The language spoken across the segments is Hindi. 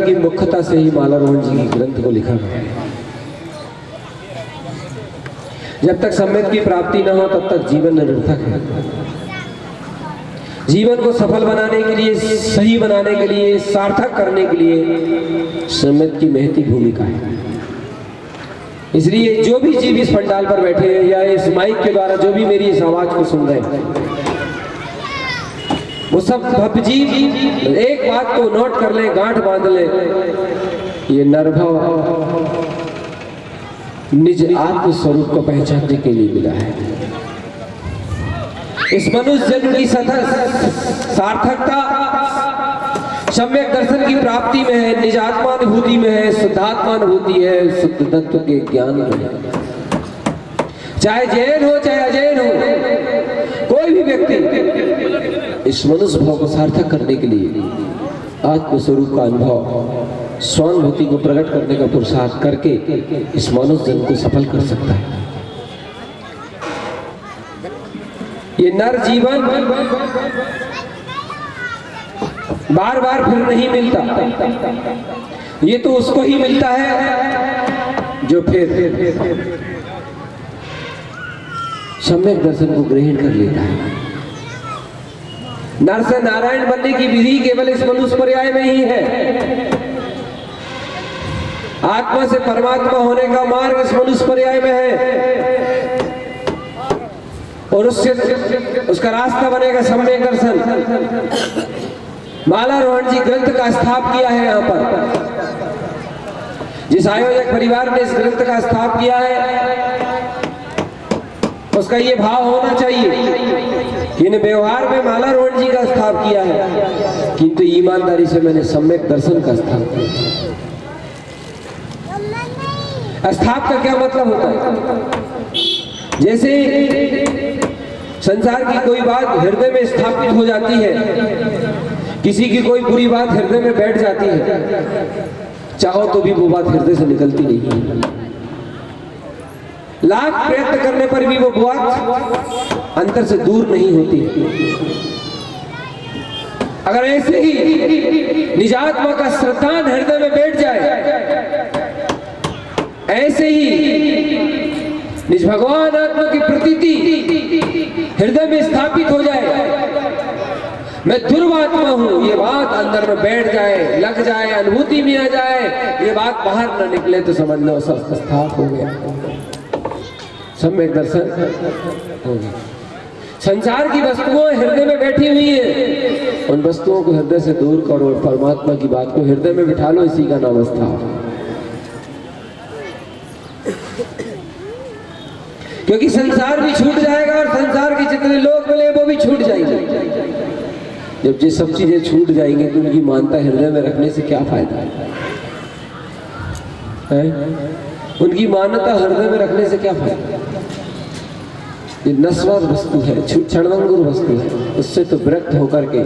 की मुख्यता से ही मालारोहण जी की ग्रंथ को लिखा गया है। जब तक सम्यक की प्राप्ति न हो तब तक जीवन निरर्थक है। जीवन को सफल बनाने के लिए, सही बनाने के लिए, सार्थक करने के लिए सम्यक की महती भूमिका है। इसलिए जो भी जीव इस पंडाल पर बैठे हैं या इस माइक के द्वारा जो भी मेरी इस आवाज को सुन रहे हैं, वो सब भव्य जीव एक बात को नोट कर ले, गांठ बांध ले, ये नरभव निज आत्म स्वरूप को पहचानने के लिए मिला है। इस मनुष्य जन्म की सार्थकता सम्यक दर्शन की प्राप्ति में है, निज आत्मानुभूति में है, शुद्धात्मानुभूति है, शुद्ध तत्व के ज्ञान में है। चाहे जैन हो चाहे अजैन हो, कोई भी व्यक्ति इस मनुष्य भाव को सार्थक करने के लिए आत्मस्वरूप का अनुभव, स्वानुभूति को प्रकट करने का पुरुषार्थ करके इस मानव जन्म को सफल कर सकता है। ये नर जीवन बार बार फिर नहीं मिलता, ये तो उसको ही मिलता है जो फिर सम्यक दर्शन को ग्रहण कर लेता है। नर से नारायण बनने की विधि केवल इस मनुष्य पर्याय में ही है। आत्मा से परमात्मा होने का मार्ग इस मनुष्य पर्याय में है, और उससे उसका रास्ता बनेगा सम्यक दर्शन। मालारोहण जी ग्रंथ का स्थाप किया है। यहाँ पर जिस आयोजक परिवार ने इस ग्रंथ का स्थाप किया है, उसका ये भाव होना चाहिए कि इन व्यवहार में मालारोहण जी का स्थाप किया है, किंतु ईमानदारी से मैंने सम्यक दर्शन का स्थाप किया। स्थाप का क्या मतलब होता है? जैसे संसार की कोई बात हृदय में स्थापित हो जाती है, किसी की कोई बुरी बात हृदय में बैठ जाती है, चाहो तो भी वो बात हृदय से निकलती नहीं है। लाख प्रयत्न करने पर भी वो बात अंतर से दूर नहीं होती। अगर ऐसे ही निजात्मा का श्रद्धान हृदय में बैठ जाए, ऐसे ही निज भगवान आत्मा की प्रतीति हृदय में स्थापित हो जाए, मैं दुर्वात्मा हूं, ये बात अंदर में बैठ जाए, लग जाए, अनुभूति में आ जाए, ये बात बाहर न निकले तो समझ लो सब स्थाप हो गया, सम्यक दर्शन हो गया। संसार की वस्तुएं हृदय में बैठी हुई हैं, उन वस्तुओं को हृदय से दूर करो, परमात्मा की बात को हृदय में बिठा लो, इसी का नाम स्थाप। क्योंकि संसार भी छूट जाएगा और संसार के जितने लोग मिले वो भी छूट जाएंगे। जब ये सब चीजें छूट जाएंगी तो उनकी मानता हृदय में रखने से क्या फायदा है? उनकी मान्यता हृदय में रखने से क्या फायदा? ये नश्वर वस्तु है, क्षणभंगुर वस्तु है, उससे तो विरक्त होकर के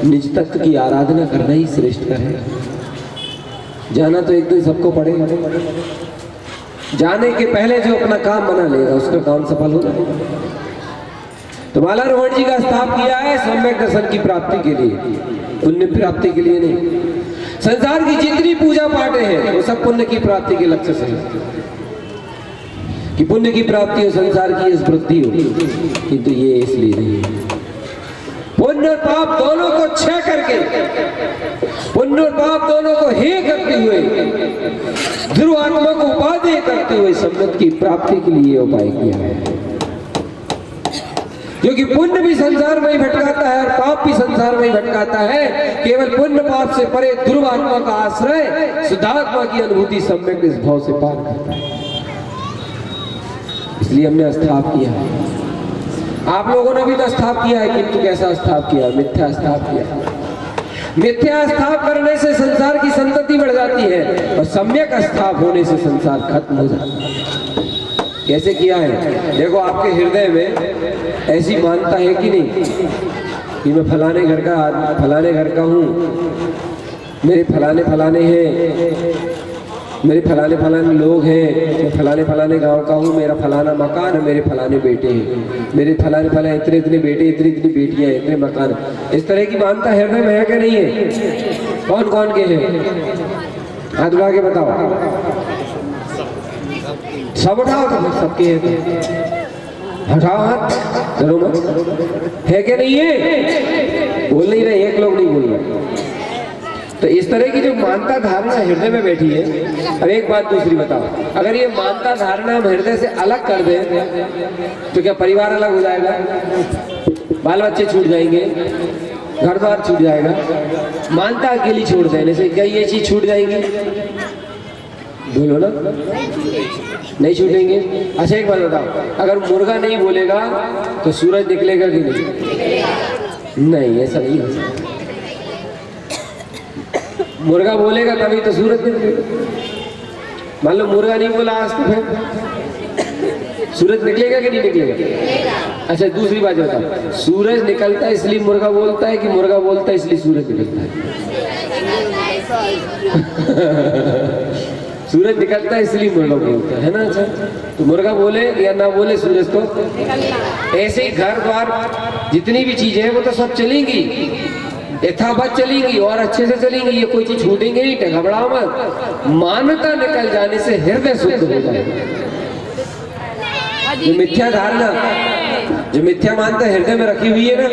निज तत्व की आराधना करना ही श्रेष्ठ है। जाना तो एक दिन सबको पड़ेगा, जाने के पहले जो अपना काम बना लेगा उसका काम सफल होगा। तो मालारोहण जी का स्थाप किया है सम्यक दर्शन की प्राप्ति के लिए, पुण्य प्राप्ति के लिए नहीं। संसार की जितनी पूजा पाठें हैं वो सब पुण्य की प्राप्ति के लक्ष्य से है, कि पुण्य की प्राप्ति हो, संसार की वृद्धि हो, किंतु ये इसलिए नहीं है। पुण्य और पाप दोनों को क्षय करके, पुण्य और पाप दोनों को हे करते हुए, ध्रुव आत्मा को उपादेय करते हुए सम्यक की प्राप्ति के लिए उपाय किया है। क्योंकि पुण्य भी संसार में ही भटकाता है और पाप भी संसार में ही भटकाता है। केवल पुण्य पाप से परे ध्रुव आत्मा का आश्रय, शुद्धात्मा की अनुभूति सम्यक इस भाव से पार करता है। इसलिए हमने स्थाप किया है। आप लोगों ने भी तो स्थाप किया है, किंतु कैसा स्थाप किया? मिथ्या स्थाप किया। मिथ्या स्थाप करने से संसार की संतति बढ़ जाती है और सम्यक स्थाप होने से संसार खत्म हो जाता है। कैसे किया है? देखो, आपके हृदय में ऐसी मानता है कि नहीं कि मैं फलाने घर का आदमी, फलाने घर का हूँ, मेरे फलाने फलाने हैं, मेरे फलाने फलाने लोग हैं, मैं फलाने फलाने गांव का हूँ, मेरा फलाना मकान है, मेरे फलाने बेटे हैं, मेरे फलाने फलाने इतने इतने बेटे, इतनी इतनी बेटियां, इतने मकान। इस तरह की मानता हृदय में है कि नहीं है? कौन कौन के हैं? हाथ उठा के बताओ। सब उठाओ तो सबके हैं तो हटाओ हाथ, चलो मत। है कि नहीं है? बोल नहीं रहे, एक लोग नहीं बोल रहे। तो इस तरह की जो मानता धारणा हृदय में बैठी है। अब एक बात दूसरी बताओ, अगर ये मानता धारणा हम हृदय से अलग कर दें तो क्या परिवार अलग हो जाएगा? बाल बच्चे छूट जाएंगे, घर द्वार छूट जाएगा। मानता अकेली छोड़ देने से क्या ये चीज छूट जाएंगी? बोलो ना, नहीं छूटेंगे। अच्छा एक बात बताओ, अगर मुर्गा नहीं बोलेगा तो सूरज निकलेगा कि नहीं? नहीं, ऐसा नहीं हो सकता। मुर्गा बोलेगा तभी तो सूरज निकलेगा। मान लो मुर्गा नहीं बोला आज तो फिर सूरज निकलेगा कि नहीं निकलेगा? अच्छा दूसरी बात बताओ, सूरज निकलता है इसलिए मुर्गा बोलता है कि मुर्गा बोलता है इसलिए सूरज निकलता है? सूरज निकलता है इसलिए मुर्गा बोलता है ना। अच्छा तो मुर्गा बोले या ना बोले सूरज तो ऐसे ही घर द्वार जितनी भी चीजें हैं वो तो सब चलेंगी, यथावत चलेंगी और अच्छे से चलेंगी। ये कोई चीज छूटेंगे नहीं, घबराओ मत। मानता निकल जाने से हृदय शुद्ध हो जाएगा। जो मिथ्या धारणा, जो मिथ्या मानता हृदय में रखी हुई है ना,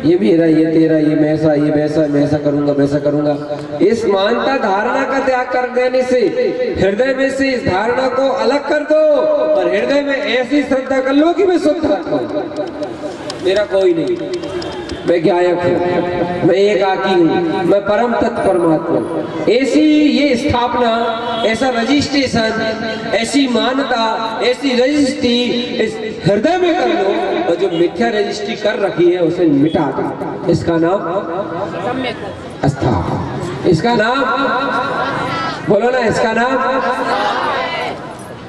ये मेरा, ये तेरा, ये मैं ऐसा, ये वैसा, मैं ऐसा करूंगा, वैसा करूंगा, इस मानता धारणा का त्याग कर देने से हृदय में से इस धारणा को अलग कर दो और हृदय में ऐसी श्रद्धा कर लो कि मैं शुद्ध आत्मा हूं, मेरा कोई नहीं, मैं गायक हूँ, मैं एकाकी हूँ, मैं परम तत्व परमात्मा। ऐसी ये स्थापना, ऐसा रजिस्ट्रेशन, ऐसी मान्यता, ऐसी रजिस्ट्री इस हृदय में कर लो और जो मिथ्या रजिस्ट्री कर रखी है उसे मिटा दो। इसका नाम स्थापना, इसका नाम बोलो ना, इसका नाम।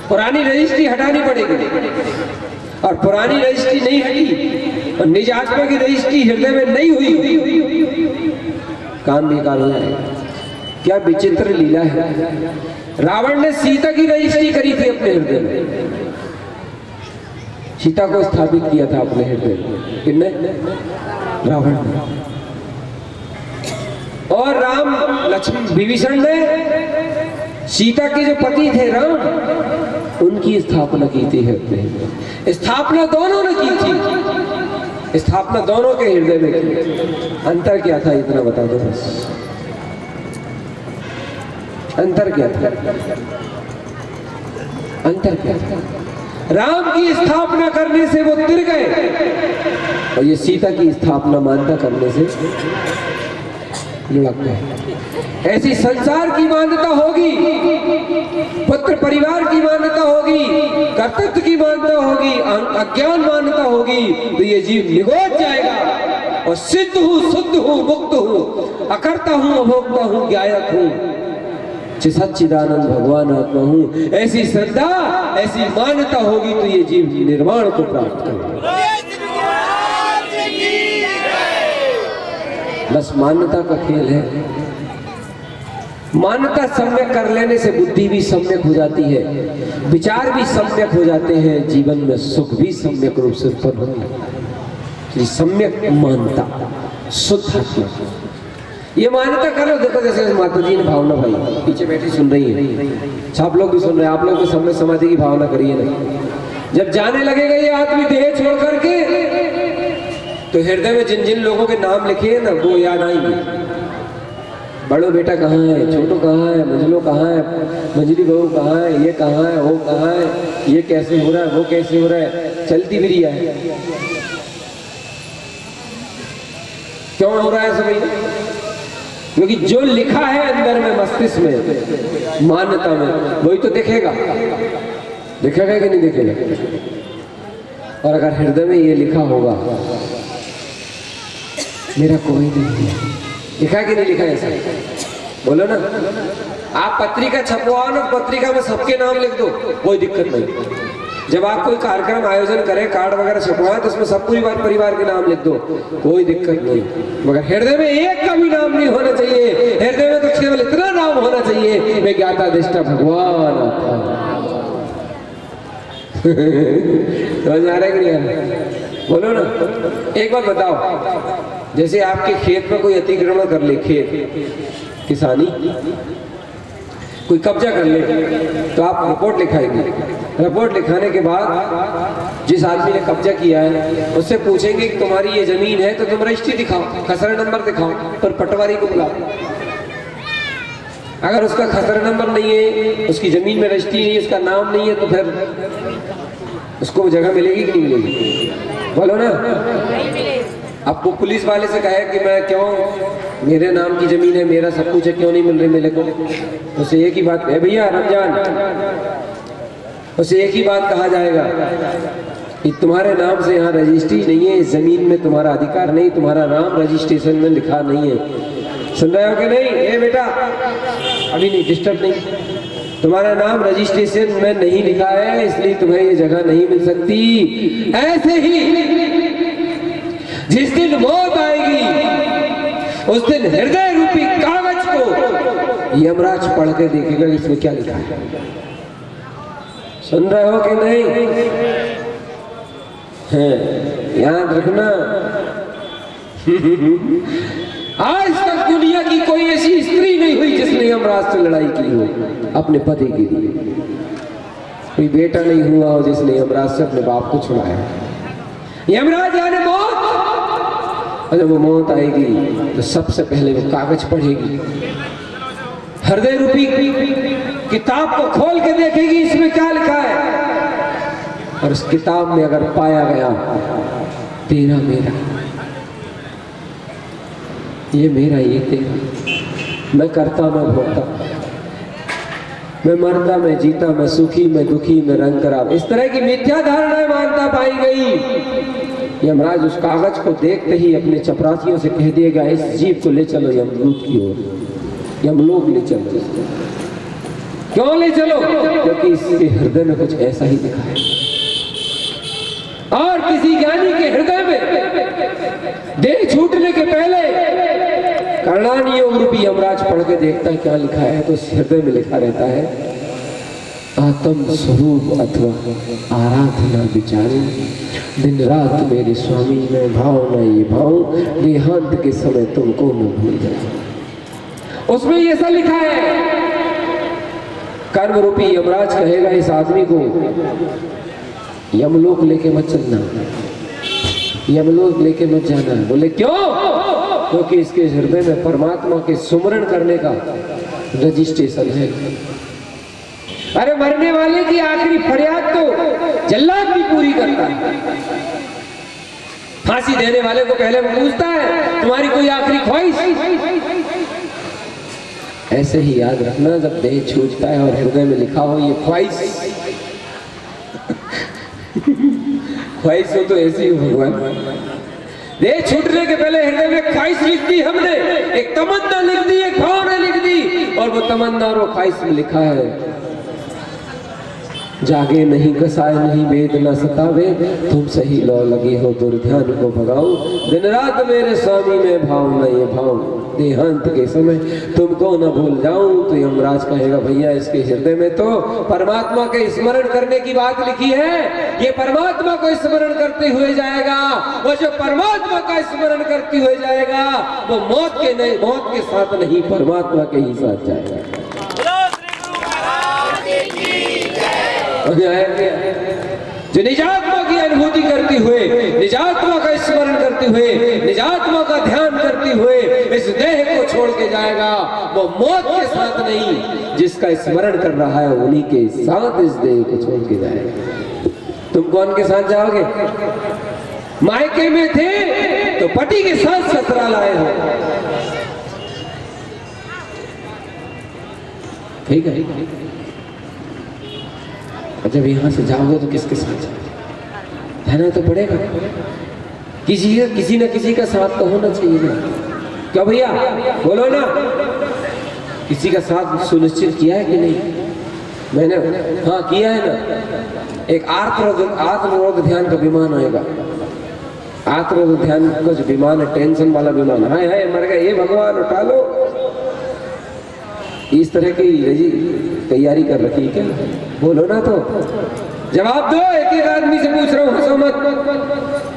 पुरानी रजिस्ट्री हटानी पड़ेगी और पुरानी रजिस्ट्री नहीं हटी और निज आत्मा की रजिस्ट्री हृदय में नहीं हुई, काम बेकार हो जाएगा। क्या विचित्र लीला है। रावण ने सीता की रजिस्ट्री करी थी अपने हृदय में, सीता को स्थापित किया था अपने हृदय में, किसने? रावण ने। और राम लक्ष्मण विभीषण ने सीता के जो पति थे राम, उनकी स्थापना की थी हृदय में। स्थापना दोनों ने की थी, स्थापना दोनों के हृदय में की। अंतर क्या था इतना बता दो बस, अंतर क्या था? अंतर क्या था? राम की स्थापना करने से वो तिर गए और ये सीता की स्थापना मानता करने से लुढ़क गए। ऐसी संसार की मान्यता होगी, पुत्र परिवार की मान्यता होगी, कर्तव्य की मान्यता होगी, अज्ञान मान्यता होगी तो ये जीव निगोच जाएगा और सिद्ध हूँ, शुद्ध हूँ, मुक्त हूँ, अकर्ता हूँ, अभोक्ता हूँ, ज्ञायक हूँ, सच्चिदानंद भगवान आत्मा हूँ। ऐसी श्रद्धा, ऐसी मान्यता होगी तो ये जीव निर्वाण को प्राप्त करेगा। बस मान्यता का खेल है। मान्यता सम्यक कर लेने से बुद्धि भी सम्यक हो जाती है, विचार भी सम्यक हो जाते हैं, जीवन में सुख भी सम्यक रूप से उत्पन्न होता है। सम्यक मान्यता, शुद्ध, ये मान्यता करो। देखो जैसे माता जी ने भावना भाई पीछे बैठी सुन रही है, आप लोग भी सुन रहे हैं, आप लोग भी सब में समाधि की भावना करिए ना। जब जाने लगेगा ये आदमी देह छोड़ करके तो हृदय में जिन जिन लोगों के नाम लिखे हैं ना वो याद आएंगे। बड़ो बेटा कहाँ है, छोटो कहाँ है, मंझलो कहाँ है, मंझली बहू कहाँ है, ये कहाँ है, वो कहाँ है, ये कैसे हो रहा है, वो कैसे हो रहा है, चलती बिरिया है, क्यों हो रहा है सभी? क्योंकि जो लिखा है अंदर में मस्तिष्क में, मान्यता में, वही तो दिखेगा। दिखेगा कि नहीं दिखेगा? और अगर हृदय में ये लिखा होगा मेरा कोई नहीं है, लिखा कि नहीं लिखा? ऐसा बोलो ना। आप पत्रिका छपवाओ ना, पत्रिका में सबके नाम लिख दो, कोई दिक्कत नहीं। जब आप कोई कार्यक्रम आयोजन करें, कार्ड वगैरह छपवाएं तो उसमें सब पूरी बात परिवार के नाम लिख दो, कोई दिक्कत नहीं। मगर हृदय में एक का भी नाम नहीं होना चाहिए। हृदय में तो केवल इतना नाम होना चाहिए, मैं ज्ञाता दृष्टा भगवान आता। समझ आ रहा है कि नहीं? बोलो ना। एक बात बताओ, जैसे आपके खेत में कोई अतिक्रमण कर ले, खेत किसानी कोई कब्जा कर ले, तो आप रिपोर्ट लिखाएंगे। रिपोर्ट लिखाने के बाद जिस आदमी ने कब्जा किया है उससे पूछेंगे कि तुम्हारी ये जमीन है तो तुम रजिस्ट्री दिखाओ, खसरा नंबर दिखाओ, पर पटवारी को बुलाओ। अगर उसका खसरा नंबर नहीं है, उसकी जमीन में रजिस्ट्री नहीं है, उसका नाम नहीं है, तो फिर उसको जगह मिलेगी कि नहीं मिलेगी? बोलो ना। अब वो पुलिस वाले से कहे कि मैं क्यों, मेरे नाम की जमीन है, मेरा सब कुछ है, क्यों नहीं मिल रही मेरे को? उसे एक ही बात है, भैया रमजान, उसे एक ही बात कहा जाएगा कि तुम्हारे नाम से यहाँ रजिस्ट्री नहीं है, इस जमीन में तुम्हारा अधिकार नहीं, तुम्हारा नाम रजिस्ट्रेशन में लिखा नहीं है। सुन रहे हो कि नहीं? ए बेटा अभी नहीं, डिस्टर्ब नहीं, तुम्हारा नाम रजिस्ट्रेशन में नहीं लिखा है, इसलिए तुम्हें ये जगह नहीं मिल सकती। ऐसे ही जिस दिन मौत आएगी उस दिन हृदय रूपी कागज को यमराज पढ़ के देखेगा इसमें क्या लिखा है। सुन रहे हो कि नहीं? है, याद रखना। आज तक दुनिया की कोई ऐसी स्त्री नहीं हुई जिसने यमराज से लड़ाई की हो अपने पति के लिए। कोई बेटा नहीं हुआ हो जिसने यमराज से अपने बाप को छुड़ाया। यमराज यानी मौत, और जब वो मौत आएगी तो सबसे पहले वो कागज पढ़ेगी, हृदय रूपी किताब को खोल के देखेगी इसमें क्या लिखा है। और उस किताब में अगर पाया गया तेरा मेरा, ये मेरा ये तेरा, मैं करता मैं भोगता, मैं मरता मैं जीता, मैं सुखी मैं दुखी, मैं रंग खराब, इस तरह की मिथ्या धारणाएं मानता पाई गई। यमराज उस कागज को देखते ही अपने चपरासियों से कह दिएगा इस जीव को ले चलो यमदूत की ओर, यमलोक ले चलो। क्यों ले चलो? क्योंकि इसके हृदय में कुछ ऐसा ही लिखा है। और किसी ज्ञानी के हृदय में देह छूटने के पहले कर्णानी योग रूपी यमराज पढ़ के देखता है क्या लिखा है, तो उस हृदय में लिखा रहता है आत्म स्वरूप अथवा आराधना विचारी, दिन रात मेरे स्वामी में भाव न ये भाव, देहांत के समय तुमको न भूल जाए। उसमें ये ऐसा लिखा है। कर्म रूपी यमराज कहेगा इस आदमी को यमलोक लेके मत चलना, यमलोक लेके मत जाना। बोले क्यों? क्योंकि इसके हृदय में परमात्मा के सुमरण करने का रजिस्ट्रेशन है। अरे मरने वाले की आखिरी फरियाद तो जल्लाद भी पूरी करता है। फांसी देने वाले को पहले पूछता है तुम्हारी कोई आखिरी ख्वाहिश? ऐसे ही याद रखना, जब देह छूटता है और हृदय में लिखा हो ये ख्वाहिश, ख्वाहिश हो तो ऐसी हो भगवान। देह छूटने के पहले हृदय में ख्वाहिश लिख दी हमने, एक तमन्ना लिख दी, एक भावना लिख दी, और वो तमन्ना और वो ख्वाहिश में लिखा है जागे नहीं कसाय नहीं वेद न सतावे, तुम सही लो लगी हो दुर्ध्यान को भगाओ, दिन रात मेरे स्वामी में भाव न ये भाव, देहांत के समय तुमको न भूल जाऊं। तो यमराज कहेगा भैया इसके हृदय में तो परमात्मा के स्मरण करने की बात लिखी है, ये परमात्मा को स्मरण करते हुए जाएगा। वो जो परमात्मा का स्मरण करते हुए जाएगा वो मौत के साथ नहीं, परमात्मा के ही साथ जाएगा। जो निजात्मा की अनुभूति करते हुए, निजात्मा का स्मरण करते हुए, निजात्मा का ध्यान करते हुए इस देह को छोड़ के जाएगा, वो मौत के साथ नहीं, जिसका स्मरण कर रहा है उन्हीं के साथ इस देह को छोड़ के जाएगा। तुम कौन के साथ जाओगे? मायके में थे तो पति के साथ ससुराल आए हो, ठीक है। जब यहाँ से जाओगे तो किसके साथ जाओगे? रहना तो पड़ेगा, किसी न किसी का साथ तो होना चाहिए ना। क्या भैया बोलो ना, किसी का साथ सुनिश्चित किया है कि नहीं? मैंने हाँ किया है ना। एक आत्मरोग ध्यान का विमान आएगा, आत्मरोग ध्यान का जो विमान है, टेंशन वाला विमान, हाय हाय मर गए, ये भगवान उठा लो, इस तरह की तैयारी कर रखी है क्या? बोलो ना, तो जवाब दो। एक एक आदमी से पूछ रहा हूँ, हंसो मत,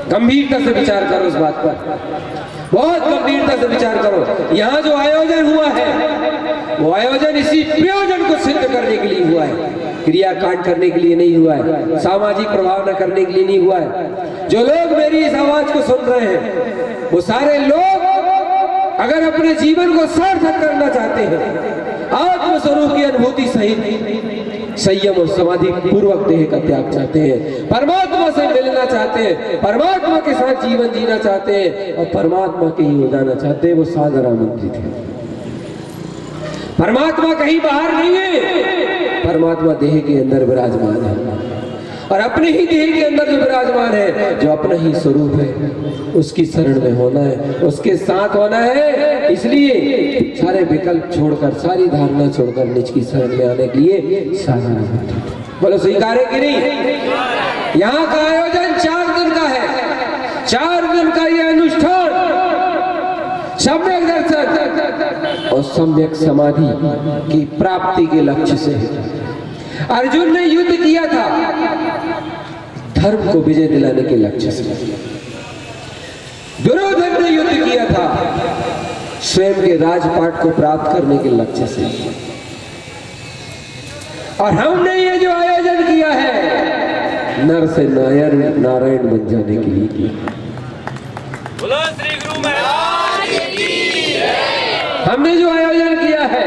गंभीरता से विचार करो इस बात पर। बहुत गंभीरता से विचार करो। यहाँ जो आयोजन हुआ है वो आयोजन इसी प्रयोजन को सिद्ध करने के लिए हुआ है, क्रियाकांड करने के लिए नहीं हुआ है, सामाजिक प्रभाव न करने के लिए नहीं हुआ है। जो लोग मेरी इस आवाज को सुन रहे हैं वो सारे लोग अगर अपने जीवन को सार्थक करना चाहते हैं, आत्मस्वरूप की अनुभूति सहित संयम और समाधि पूर्वक देह का त्याग चाहते हैं, परमात्मा से मिलना चाहते हैं, परमात्मा के साथ जीवन जीना चाहते हैं और परमात्मा के ही हो जाना चाहते हैं, वो सादर आमंत्रित है। परमात्मा कहीं बाहर नहीं है, परमात्मा देह के अंदर विराजमान है और अपने ही देह के अंदर जो विराजमान है, जो अपना ही स्वरूप है, उसकी शरण में होना है, उसके साथ होना है। इसलिए सारे विकल्प छोड़कर, सारी धारणा छोड़कर निज की शरण में आने के लिए साधना बोलो स्वीकार है कि नहीं। यहाँ का आयोजन 4 दिन का है, 4 दिन का ये अनुष्ठान सम्यक दर्शन और सम्यक समाधि की प्राप्ति के लक्ष्य से है। अर्जुन ने युद्ध किया था धर्म को विजय दिलाने के लक्ष्य से, दुर्योधन ने युद्ध किया था स्वयं के राजपाट को प्राप्त करने के लक्ष्य से, और हमने ये जो आयोजन किया है नर से नारायण बन जाने के लिए किया। बोलो श्री गुरु महाराज की जय। हमने जो आयोजन किया है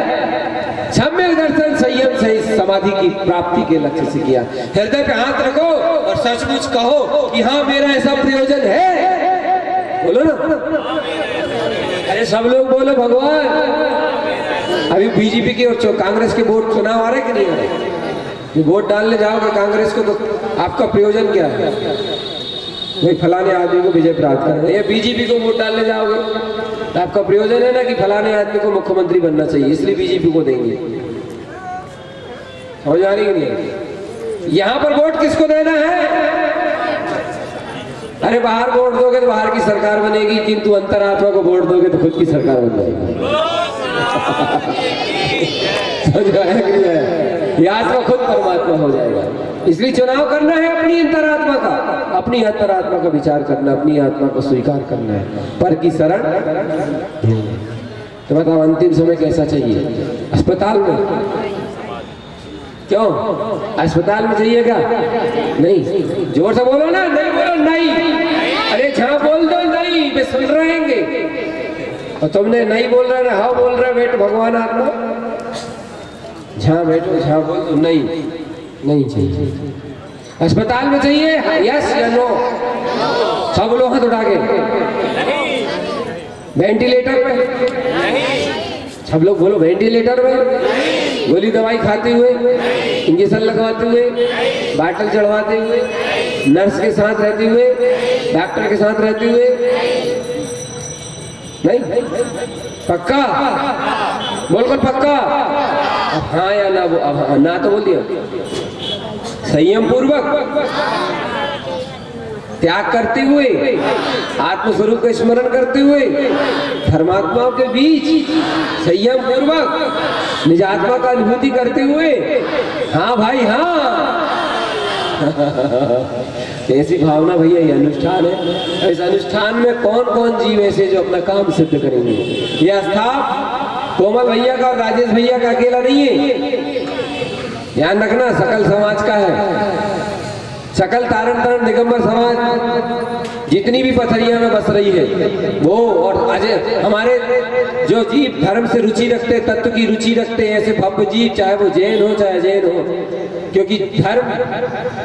सम्यक दर्शन संयम से समाधि की प्राप्ति के लक्ष्य से किया। हृदय पे हाथ रखो और सचमुच कहो कि हाँ मेरा ऐसा प्रयोजन है। बोलो ना, अरे सब लोग बोलो भगवान। अभी बीजेपी के और कांग्रेस के वोट चुनाव आ रहे कि नहीं आ रहे? वोट डालने जाओगे कांग्रेस को तो आपका प्रयोजन क्या है? भाई फलाने आदमी को विजय प्राप्त करना, या बीजेपी को वोट डालने जाओगे तो आपका प्रयोजन है ना कि फलाने आदमी को मुख्यमंत्री बनना चाहिए, इसलिए बीजेपी को देंगे। समझ आ रही है नहीं? यहाँ पर वोट किसको देना है? अरे बाहर वोट दोगे तो बाहर की सरकार बनेगी, किंतु अंतरात्मा को वोट दोगे तो खुद की सरकार बन जाएगी। ये आत्मा खुद परमात्मा हो जाएगा। इसलिए चुनाव करना है अपनी अंतरात्मा का, अपनी अंतरात्मा का विचार करना, अपनी आत्मा को स्वीकार करना है, पर की शरण। तो बताओ अंतिम समय कैसा चाहिए? अस्पताल में? क्यों अस्पताल में चाहिए क्या? नहीं, जोर से बोलो ना। नहीं बोलो नहीं, अरे जहाँ बोल दो नहीं, वे सुन रहेंगे। और तुमने नहीं बोल रहा ना, हाँ बोल रहा, बैठ भगवान आत्मा जहाँ बैठो, जहाँ बोल दो नहीं, नहीं चाहिए। अस्पताल में चाहिए यस या नो? सब लोग हाथ उठा के। वेंटिलेटर पे? सब लोग बोलो वेंटिलेटर में। गोली दवाई खाते हुए, इंजेक्शन लगवाते हुए, बाटल चढ़वाते हुए, नर्स के साथ रहते हुए, डॉक्टर के साथ रहते हुए? नहीं, पक्का बोलकर पक्का। अब हाँ या ना? अब ना तो बोल दिया। संयम पूर्वक त्याग करते हुए, आत्मस्वरूप का स्मरण करते हुए, धर्मात्माओं के बीच संयम पूर्वक निज आत्मा का अनुभूति करते हुए, हाँ भाई हाँ। ऐसी भावना भैया ये अनुष्ठान है। इस अनुष्ठान में कौन कौन जीव ऐसे जो अपना काम सिद्ध करेंगे? यह स्थाप कोमल भैया का और राजेश भैया का अकेला नहीं है, ध्यान रखना, सकल समाज का है। सकल तारण तारण दिगंबर समाज जितनी भी पथरिया में बस रही है वो, और अजय हमारे जो जीव धर्म से रुचि रखते, तत्व की रुचि रखते हैं, ऐसे भव्य जीव, चाहे वो जैन हो चाहे जैन हो, क्योंकि धर्म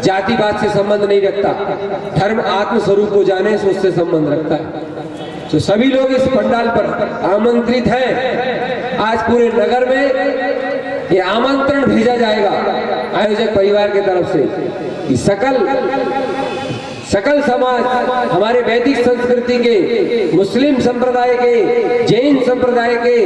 जातिवाद से संबंध नहीं रखता, धर्म आत्म स्वरूप को जाने से उससे संबंध रखता है। तो सभी लोग इस पंडाल पर आमंत्रित हैं। आज पूरे नगर में ये आमंत्रण भेजा जाएगा आयोजक परिवार की तरफ से कि सकल समाज, हमारे वैदिक संस्कृति के, मुस्लिम संप्रदाय के, जैन संप्रदाय के,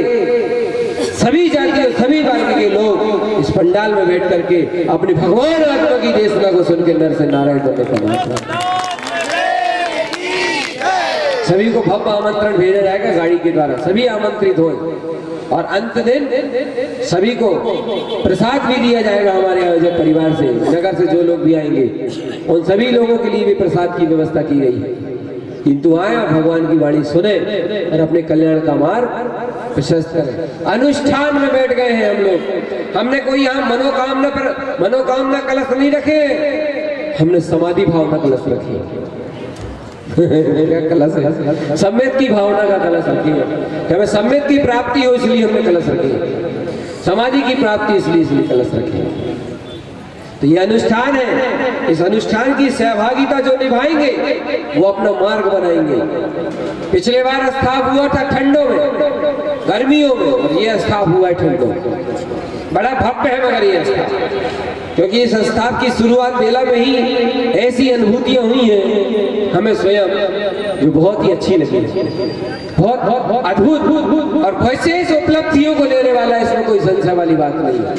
सभी जाति, सभी वर्ग के लोग इस पंडाल में बैठ करके अपने भगवान आत्मा की देशना को सुन के नर से नारायण बनने का मात्रा। सभी को भव्य आमंत्रण भेजा जाएगा गाड़ी के द्वारा, सभी आमंत्रित हो, और अंत दिन सभी को प्रसाद भी दिया जाएगा हमारे आयोजक परिवार से, नगर से जो लोग भी आएंगे उन सभी लोगों के लिए भी प्रसाद की व्यवस्था की गई है। किंतु आए और भगवान की वाणी सुने और अपने कल्याण का मार्ग प्रशस्त करें। अनुष्ठान में बैठ गए हैं हम लोग। हमने कोई यहाँ मनोकामना कलश नहीं रखे, हमने समाधि भावना कलश रखी क्या कलश है? सम्यक की भावना का कलश रखी है। हमें सम्यक की प्राप्ति हो इसलिए हमने कलश रखी है, समाधि की प्राप्ति इसलिए कलश रखी है। तो ये अनुष्ठान है, इस अनुष्ठान की सहभागिता जो निभाएंगे वो अपना मार्ग बनाएंगे। पिछले बार स्थाप हुआ था ठंडों में, गर्मियों में, और ये स्थाप हुआ है ठंडों में। बड़ा भव्य है मगर ये स्थाप, क्योंकि इस स्थाप की शुरुआत मेला में ही ऐसी अनुभूतियां हुई हैं हमें स्वयं जो बहुत ही अच्छी लगी, बहुत अद्भुत और विशेष उपलब्धियों को लेने वाला है। इसमें कोई संशय वाली बात नहीं है।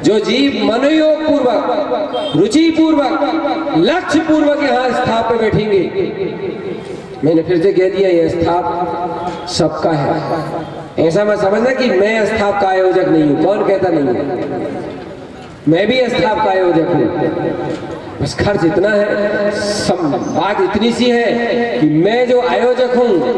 जो जीव मनोयोग पूर्वक, रुचि पूर्वक, लक्ष्य पूर्वक यहाँ स्थाप पे बैठेंगे, मैंने फिर से कह दिया ये स्थाप सबका है। ऐसा मत समझना कि मैं स्थाप का आयोजक नहीं हूँ, कौन कहता नहीं है, मैं भी स्थाप का आयोजक हूँ। बस खर्च इतना है, बात इतनी सी है कि मैं जो आयोजक हूँ